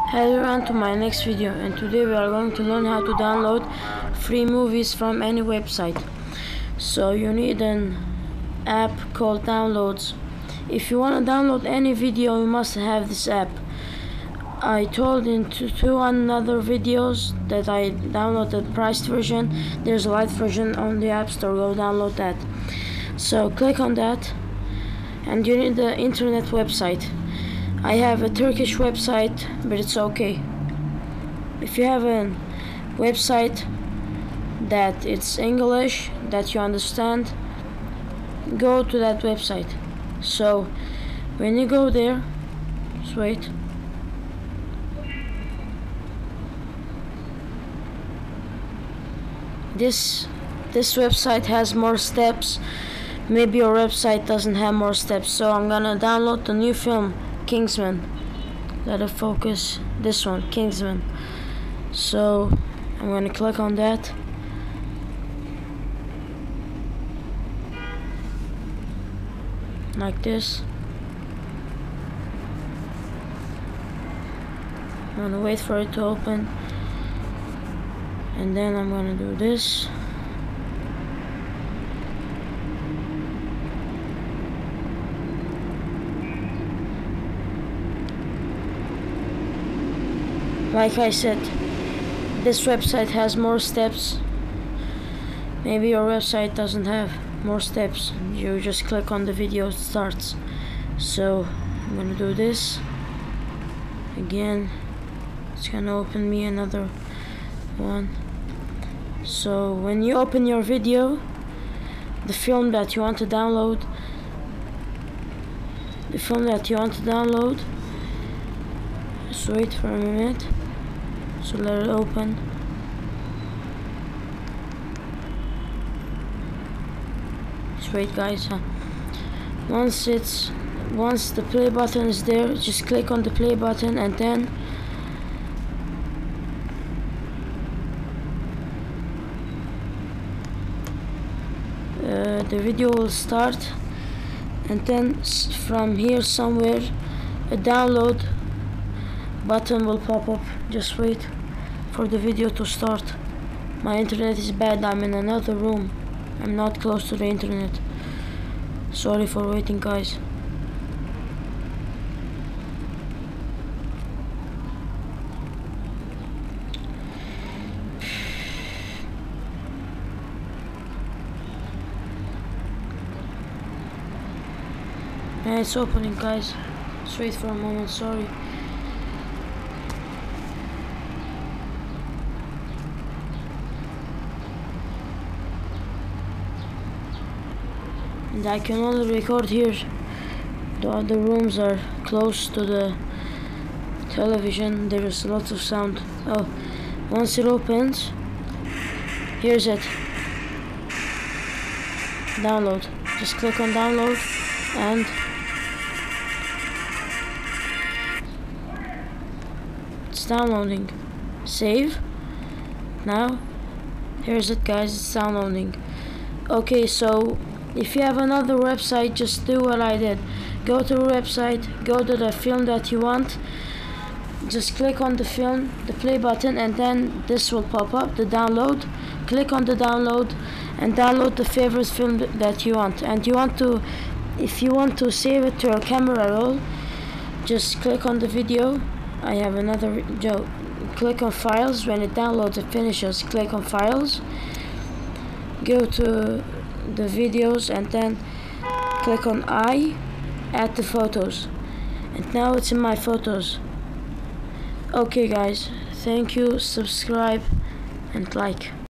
Hello everyone to my next video, and today we are going to learn how to download free movies from any website. So you need an app called Downloads. If you want to download any video, you must have this app. I told in two other videos that I downloaded the priced version. There's a light version on the App Store. Go download that. So click on that, and you need the internet website. I have a Turkish website, but it's okay. If you have a website that it's English, that you understand, go to that website. So when you go there, just wait. This website has more steps. Maybe your website doesn't have more steps, so I'm gonna download the new film Kingsman. Gotta focus. This one, Kingsman. So I'm gonna click on that. Like this. I'm gonna wait for it to open, and then I'm gonna do this. Like I said, this website has more steps. Maybe your website doesn't have more steps. You just click on the video, it starts. So I'm gonna do this again. It's gonna open me another one. So when you open your video, the film that you want to download, just wait for a minute. So let it open. Just wait, guys. Once the play button is there, just click on the play button, and then the video will start, and then from here somewhere a download button will pop up. Just wait for the video to start. My internet is bad. I'm in another room. I'm not close to the internet. Sorry for waiting, guys. And it's opening, guys. Just wait for a moment. Sorry. And I can only record here. The other rooms are close to the television. There is lots of sound. Oh, once it opens, here's it. Download. Just click on download, and it's downloading. Save. Now, here's it, guys. It's downloading. Okay, so if you have another website, just do what I did. Go to the website, go to the film that you want, just click on the film, the play button, and then this will pop up, the download. Click on the download and download the favorite film that you want. And if you want to save it to your camera roll, just click on the video. I have another joke. Click on files. When it downloads, it finishes. Click on files. Go to the videos, and then click on add the photos, and now it's in my photos. Okay, guys, thank you. Subscribe and like.